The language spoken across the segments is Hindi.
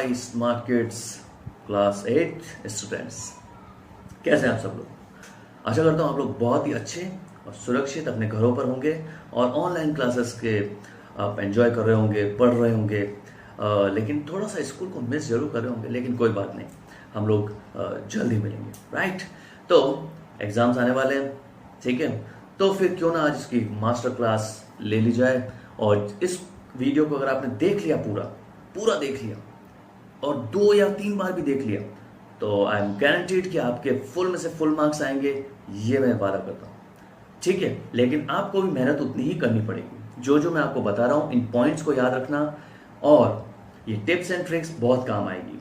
My smart kids class 8 students, कैसे हैं आप सब लोग। आशा करता हूँ आप लोग बहुत ही अच्छे और सुरक्षित अपने घरों पर होंगे और ऑनलाइन क्लासेस के आप एंजॉय कर रहे होंगे, पढ़ रहे होंगे, लेकिन थोड़ा सा स्कूल को मिस जरूर कर रहे होंगे, लेकिन कोई बात नहीं, हम लोग जल्दी मिलेंगे, राइट। तो एग्जाम्स आने वाले हैं, ठीक है, तो फिर क्यों ना आज इसकी मास्टर क्लास ले ली जाए। और इस वीडियो को अगर आपने देख लिया, पूरा देख लिया और 2 या 3 बार भी देख लिया, तो आई एम गारंटीड कि आपके फुल में से फुल मार्क्स आएंगे, ये मैं वादा करता हूँ, ठीक है। लेकिन आपको भी मेहनत उतनी ही करनी पड़ेगी। जो मैं आपको बता रहा हूँ इन पॉइंट्स को याद रखना और ये टिप्स एंड ट्रिक्स बहुत काम आएगी,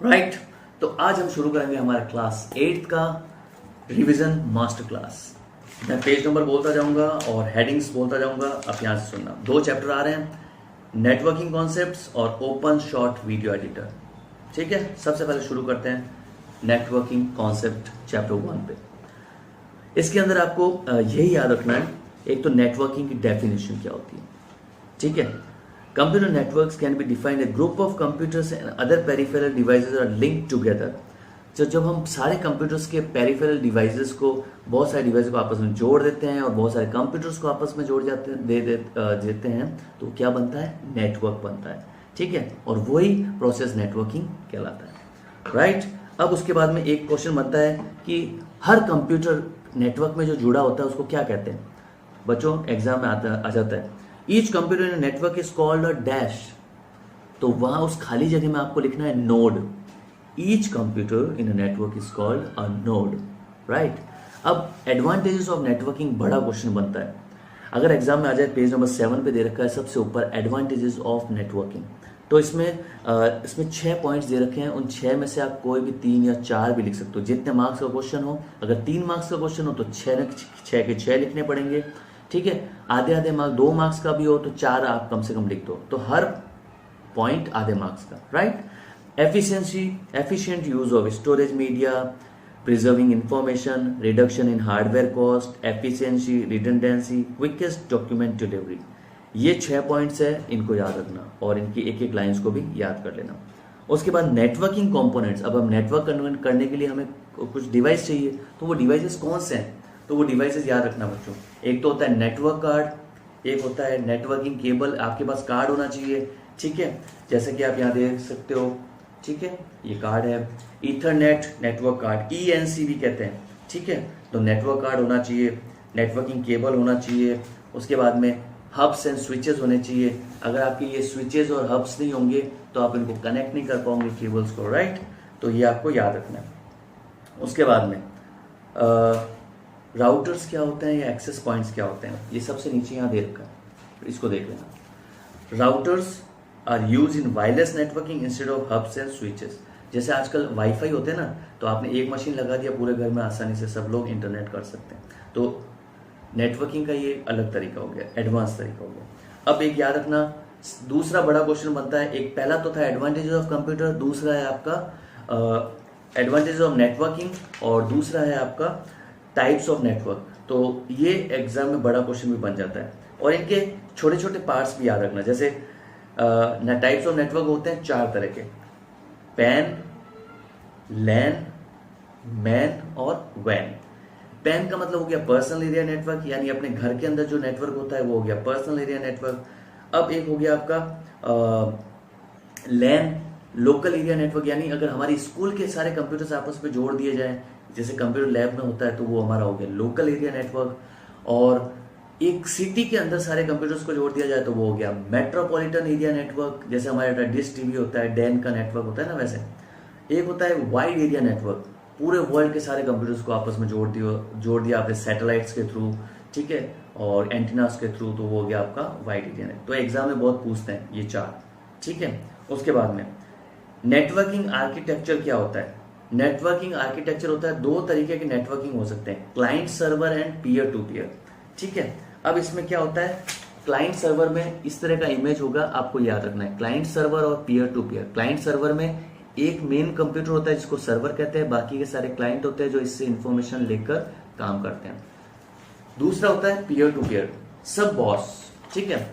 राइट। तो आज हम शुरू करेंगे हमारे क्लास 8 का रिवीजन मास्टर क्लास। मैं पेज नंबर बोलता जाऊंगा और हेडिंग्स बोलता जाऊंगा, आप यहां से सुनना। 2 चैप्टर आ रहे हैं, नेटवर्किंग कॉन्सेप्ट्स और ओपन शॉर्ट वीडियो एडिटर, ठीक है। सबसे पहले शुरू करते हैं नेटवर्किंग कॉन्सेप्ट चैप्टर 1 पे। इसके अंदर आपको यही याद रखना है, एक तो नेटवर्किंग की डेफिनेशन क्या होती है, ठीक है। Computer networks can be defined a group of computers and other peripheral devices are linked together. जब हम सारे कंप्यूटर्स के पेरिफेरल डिवाइसेस को, बहुत सारे डिवाइस को आपस में जोड़ देते हैं और बहुत सारे कंप्यूटर्स को आपस में जोड़ देते हैं, तो क्या बनता है, नेटवर्क बनता है, ठीक है। और वही प्रोसेस नेटवर्किंग कहलाता है, राइट। अब उसके बाद में एक क्वेश्चन बनता है कि हर कंप्यूटर नेटवर्क में जो जुड़ा होता है उसको क्या कहते हैं। बच्चों एग्जाम में आ जाता है, each computer in network is called a dash, तो वहां उस खाली जगह में आपको लिखना है node. Each computer in a network is called a node, right. अब एडवांटेजेस ऑफ नेटवर्किंग बड़ा क्वेश्चन बनता है, अगर एग्जाम में आ जाए, पेज नंबर 7 पे दे रखा है सबसे ऊपर एडवांटेजेस ऑफ नेटवर्किंग। तो इसमें 6 पॉइंट्स दे रखे हैं, उन 6 में से आप कोई भी 3 या 4 भी लिख सकते हो, जितने मार्क्स का क्वेश्चन हो। अगर 3 मार्क्स का क्वेश्चन हो तो 6 के 6 लिखने पड़ेंगे, ठीक है। आधे मार्क्स 2 मार्क्स का भी हो तो 4 आप कम से कम लिख दो, तो हर पॉइंट आधे मार्क्स का, right. Efficient use of storage media, preserving information, reduction in hardware cost, efficiency, redundancy, quickest document delivery. ये 6 पॉइंट्स है, इनको याद रखना और इनकी एक लाइंस को भी याद कर लेना। उसके बाद नेटवर्किंग कंपोनेंट्स। अब हम नेटवर्क करने के लिए हमें कुछ डिवाइस चाहिए, तो वो डिवाइसेस कौन से हैं, तो वो डिवाइसेस याद रखना बच्चों। एक तो होता है नेटवर्क कार्ड, एक होता है नेटवर्किंग केबल। आपके पास कार्ड होना चाहिए, ठीक है, जैसे कि आप यहाँ देख सकते हो, ठीक है, ये कार्ड है ईथरनेट नेटवर्क कार्ड, ENC भी कहते हैं, ठीक है। तो नेटवर्क कार्ड होना चाहिए, नेटवर्किंग केबल होना चाहिए। उसके बाद में हब्स एंड स्विचेस होने चाहिए। अगर आपके ये स्विचेस और हब्स नहीं होंगे तो आप इनको कनेक्ट नहीं कर पाओगे केबल्स को, राइट। तो ये आपको याद रखना है। उसके बाद में राउटर्स क्या होते हैं या एक्सेस पॉइंट्स क्या होते हैं, ये सबसे नीचे यहाँ दे रखा है, इसको देख लेना। Routers are use in wireless networking instead of hubs and switches. जैसे आजकल वाईफाई होते हैं ना, तो आपने एक मशीन लगा दिया, पूरे घर में आसानी से सब लोग इंटरनेट कर सकते हैं। तो नेटवर्किंग का ये अलग तरीका हो गया, एडवांस तरीका हो गया। अब एक याद रखना, दूसरा बड़ा क्वेश्चन बनता है, एक पहला तो था एडवांटेजेस ऑफ कंप्यूटर, दूसरा है आपका एडवांटेजेस ऑफ नेटवर्किंग और दूसरा है आपका टाइप्स ऑफ नेटवर्क। तो ये एग्जाम में बड़ा क्वेश्चन भी बन जाता है और इनके छोटे छोटे पार्ट्स भी याद रखना। जैसे टाइप्स ऑफ नेटवर्क होते हैं 4 तरह के, पैन, लैन, मैन और वैन। पैन का मतलब हो गया पर्सनल एरिया नेटवर्क, यानी अपने घर के अंदर जो नेटवर्क होता है वो हो गया पर्सनल एरिया नेटवर्क। अब एक हो गया आपका लैन, लोकल एरिया नेटवर्क, यानी अगर हमारी स्कूल के सारे कंप्यूटर्स आपस में जोड़ दिए जाएं, जैसे कंप्यूटर लैब में होता है, तो वो हमारा हो गया लोकल एरिया नेटवर्क। और एक सिटी के अंदर सारे कंप्यूटर्स को जोड़ दिया जाए तो वो हो गया मेट्रोपॉलिटन एरिया नेटवर्क, जैसे हमारे डिश टीवी होता है, डैन का नेटवर्क होता है ना, वैसे। एक होता है वाइड एरिया नेटवर्क, पूरे वर्ल्ड के सारे कंप्यूटर्स को आपस में जोड़ दिया आपने सैटेलाइट्स के थ्रू, ठीक है, और एंटीनास के थ्रू, तो वो हो गया आपका वाइड एरिया नेटवर्क। तो एग्जाम में बहुत पूछते हैं ये 4, ठीक है। उसके बाद में नेटवर्किंग आर्किटेक्चर क्या होता है। नेटवर्किंग आर्किटेक्चर होता है 2 तरीके के नेटवर्किंग हो सकते हैं, client server and peer to peer, ठीक है। अब इसमें क्या होता है, क्लाइंट सर्वर में इस तरह का इमेज होगा, आपको याद रखना है, क्लाइंट सर्वर और peer to peer. Client server में एक मेन कंप्यूटर होता है जिसको सर्वर कहते हैं, बाकी के सारे क्लाइंट होते हैं जो इससे इंफॉर्मेशन लेकर काम करते हैं। दूसरा होता है पीयर टू पीयर, सब बॉस, ठीक है।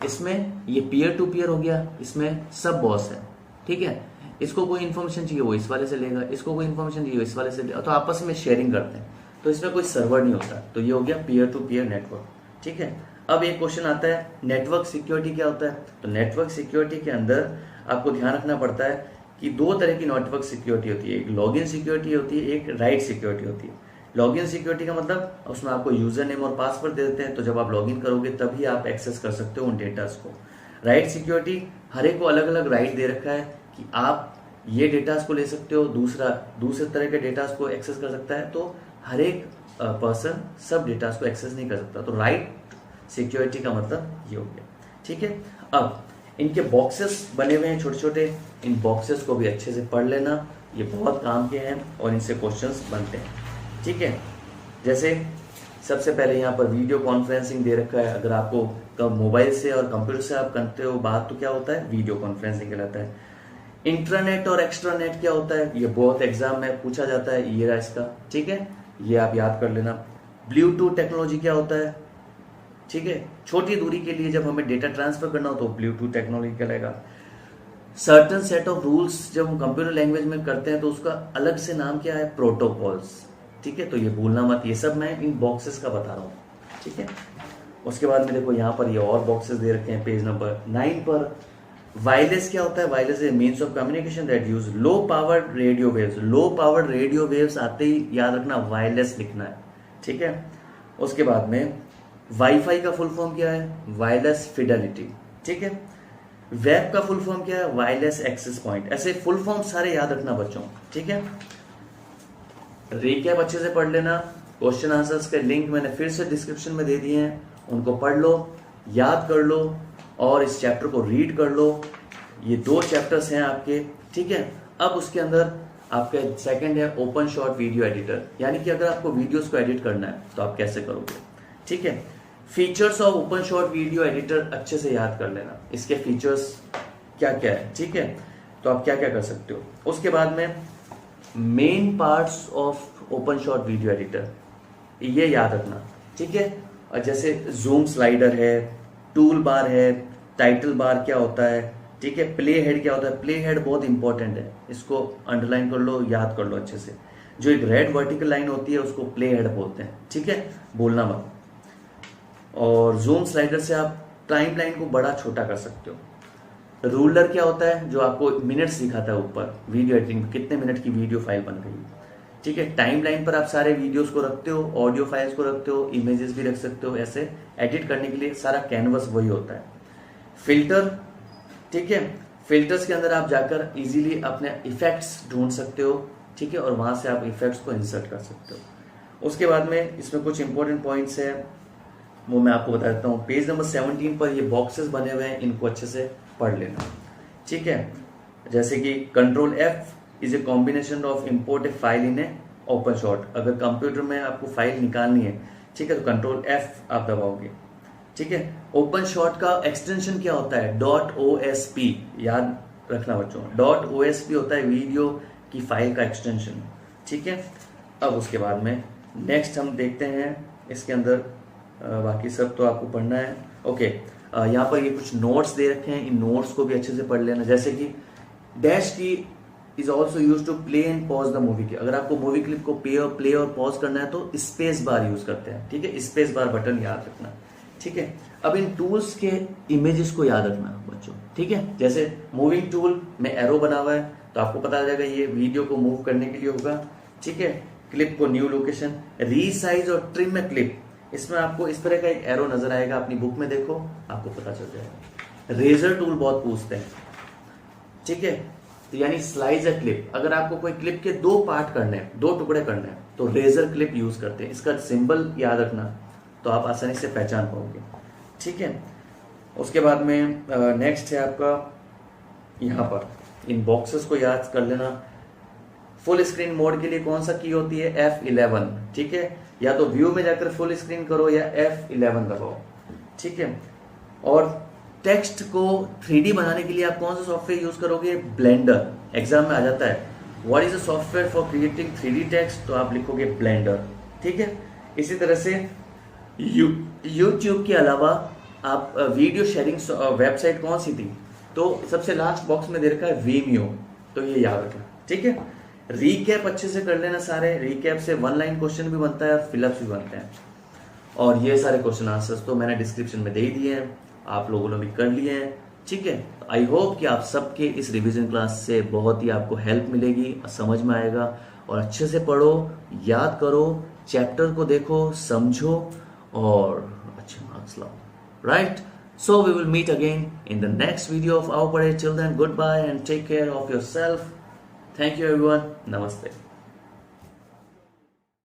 इसमें ये पीयर टू पीयर हो गया, इसमें सब बॉस है, ठीक है। इसको कोई इन्फॉर्मेशन चाहिए वो इस वाले से लेगा, इसको कोई इन्फॉर्मेशन चाहिए इस वाले से लेगा, तो आपस में शेयरिंग करते हैं, तो इसमें कोई सर्वर नहीं होता। तो ये हो गया पीयर टू पीयर नेटवर्क, ठीक है। अब एक क्वेश्चन आता है नेटवर्क सिक्योरिटी क्या होता है। तो नेटवर्क सिक्योरिटी के अंदर आपको ध्यान रखना पड़ता है कि दो तरह की नेटवर्क सिक्योरिटी होती है, एक लॉगिन सिक्योरिटी होती है, एक राइट सिक्योरिटी होती है। लॉगिन सिक्योरिटी का मतलब उसमें आपको यूजर नेम और पासवर्ड दे देते हैं, तो जब आप लॉगिन करोगे तभी आप एक्सेस कर सकते हो उन डेटास को। राइट सिक्योरिटी हर एक को अलग अलग राइट दे रखा है कि आप ये डेटास को ले सकते हो, दूसरे तरह के डेटास को एक्सेस कर सकता है, तो हर एक पर्सन सब डेटास को एक्सेस नहीं कर सकता। तो राइट सिक्योरिटी का मतलब ये हो गया, ठीक है। अब इनके बॉक्सेस बने हुए हैं छोटे छोटे, इन बॉक्सेस को भी अच्छे से पढ़ लेना, ये बहुत काम के हैं और इनसे क्वेश्चंस बनते हैं, ठीक है। जैसे सबसे पहले यहाँ पर वीडियो कॉन्फ्रेंसिंग दे रखा है। अगर आपको मोबाइल से और कंप्यूटर से आप करते हो बात, तो क्या होता है, वीडियो कॉन्फ्रेंसिंग कहलाता है। इंट्रानेट और एक्स्ट्रानेट क्या होता है, ये बहुत एग्जाम में पूछा जाता है, ये रहा इसका, ठीक है, ये आप याद कर लेना। ब्लूटूथ टेक्नोलॉजी क्या होता है, ठीक है, छोटी दूरी के लिए जब हमें डेटा ट्रांसफर करना हो तो ब्लूटूथ टेक्नोलॉजी कहलाएगा। सर्टन सेट ऑफ रूल्स जब हम कंप्यूटर लैंग्वेज में करते हैं तो उसका अलग से नाम क्या है, प्रोटोकॉल्स, ठीक है। तो ये भूलना मत, ये सब मैं इन बॉक्सेस का बता रहा हूँ, ठीक है। उसके बाद में देखो यहाँ पर ये और बॉक्सेस दे रखे हैं पेज नंबर 9 पर। वायरलेस क्या होता है, wireless is means of communication that use low power radio waves. Low power radio waves आते ही याद रखना वायरलेस लिखना है, ठीक है। उसके बाद में वाईफाई का फुल फॉर्म क्या है, वायरलेस फिडेलिटी, ठीक है। वेब का फुल फॉर्म क्या है, वायरलेस एक्सेस पॉइंट। ऐसे फुल फॉर्म सारे याद रखना बच्चों, ठीक है। रिकैप अच्छे से पढ़ लेना, क्वेश्चन आंसर्स के लिंक मैंने फिर से डिस्क्रिप्शन में दे दिए हैं, उनको पढ़ लो, याद कर लो और इस चैप्टर को रीड कर लो। ये 2 चैप्टर्स हैं आपके, ठीक है। अब उसके अंदर आपका सेकंड है ओपन शॉट वीडियो एडिटर, यानी कि अगर आपको वीडियोस को एडिट करना है तो आप कैसे करोगे, ठीक है। Features of open shot video editor अच्छे से याद कर लेना, इसके फीचर्स क्या क्या है, ठीक है, तो आप क्या क्या कर सकते हो। उसके बाद में main parts of open shot video editor, ये याद रखना, ठीक है। और जैसे जूम स्लाइडर है, टूल बार है, टाइटल बार क्या होता है, ठीक है, प्ले हेड क्या होता है। प्ले हेड बहुत इंपॉर्टेंट है, इसको अंडरलाइन कर लो, याद कर लो अच्छे से। जो एक रेड वर्टिकल लाइन होती है उसको प्ले हेड बोलते हैं, ठीक है, बोलना मत। और जूम स्लाइडर से आप टाइम लाइन को बड़ा छोटा कर सकते हो। रूलर क्या होता है, जो आपको मिनट्स दिखाता है ऊपर वीडियो एडिटिंग में, कितने मिनट की वीडियो फाइल बन गई, ठीक है। टाइम लाइन पर आप सारे वीडियोस को रखते हो, ऑडियो फाइल्स को रखते हो, इमेजेस भी रख सकते हो। ऐसे एडिट करने के लिए सारा कैनवस वही होता है। फिल्टर, ठीक है, फिल्टर्स के अंदर आप जाकर इजीली अपने इफेक्ट्स ढूंढ सकते हो, ठीक है, और वहां से आप इफेक्ट्स को इंसर्ट कर सकते हो। उसके बाद में इसमें कुछ इंपॉर्टेंट पॉइंट्स है, वो मैं आपको बता देता हूँ। पेज नंबर 17 पर ये बॉक्सेस बने हुए हैं, इनको अच्छे से पढ़ लेना, ठीक है। जैसे कि control F is a combination of import A file in A open shot. अगर कंप्यूटर में आपको फाइल निकालनी है, ठीक है, तो कंट्रोल F आप दबाओगे, ठीक है। ओपन शॉट का एक्सटेंशन क्या होता है, .osp, याद रखना बच्चों, .osp होता है वीडियो की फाइल का एक्सटेंशन, ठीक है। अब उसके बाद में नेक्स्ट हम देखते हैं इसके अंदर, बाकी सब तो आपको पढ़ना है, ओके। यहाँ पर ये कुछ नोट्स दे रखे हैं, इन नोट्स को भी अच्छे से पढ़ लेना। जैसे कि dash key is also use to play and pause the movie की। अगर आपको मूवी क्लिप को प्ले और पॉज करना है तो स्पेस बार यूज करते हैं, ठीक है, स्पेस बार बटन याद रखना, ठीक है। अब इन टूल्स के इमेजेस को याद रखना बच्चों, ठीक है। जैसे मूविंग टूल में एरो बना हुआ है तो आपको पता चल जाएगा ये वीडियो को मूव करने के लिए होगा, ठीक है। क्लिप को न्यू लोकेशन, रीसाइज और ट्रिम ए क्लिप, इसमें आपको इस तरह का एक एरो नजर आएगा, अपनी बुक में देखो आपको पता चल जाएगा। रेजर टूल बहुत पूछते हैं, ठीक है, तो यानी स्लाइस अ क्लिप। अगर आपको कोई क्लिप के 2 पार्ट करने हैं, 2 टुकड़े करने हैं, तो रेजर क्लिप यूज करते हैं। इसका सिंबल याद रखना तो आप आसानी से पहचान पाओगे, ठीक है। उसके बाद में नेक्स्ट है आपका यहाँ पर, इन बॉक्सेस को याद कर लेना। फुल स्क्रीन मोड के लिए कौन सा की होती है, F11, ठीक है। या तो व्यू में जाकर फुल स्क्रीन करो या F11 दबाओ, ठीक है। और टेक्स्ट को 3D बनाने के लिए आप कौन सा सॉफ्टवेयर यूज करोगे, ब्लेंडर। एग्जाम में आ जाता है what is a software for creating 3D text, तो आप लिखोगे ब्लेंडर, ठीक है। इसी तरह से यूट्यूब के अलावा आप वीडियो शेयरिंग वेबसाइट कौन सी थी, तो सबसे लास्ट बॉक्स में दे रखा है वीमियो, तो ये याद रखना, ठीक है। रीकैप अच्छे से कर लेना सारे, रीकैप से 1 लाइन क्वेश्चन भी बनता है और फिलअप्स भी बनते हैं। और ये सारे क्वेश्चन आंसर्स तो मैंने डिस्क्रिप्शन में दे ही दिए हैं, आप लोगों ने भी कर लिए हैं, ठीक है। आई होप कि आप सबके इस रिवीजन क्लास से बहुत ही आपको हेल्प मिलेगी, समझ में आएगा, और अच्छे से पढ़ो, याद करो, चैप्टर को देखो, समझो और अच्छे मार्क्स लाओ, right. So we will meet again in the next video of Our Padhe. Till then, goodbye and take care of yourself. Thank you everyone. Namaste.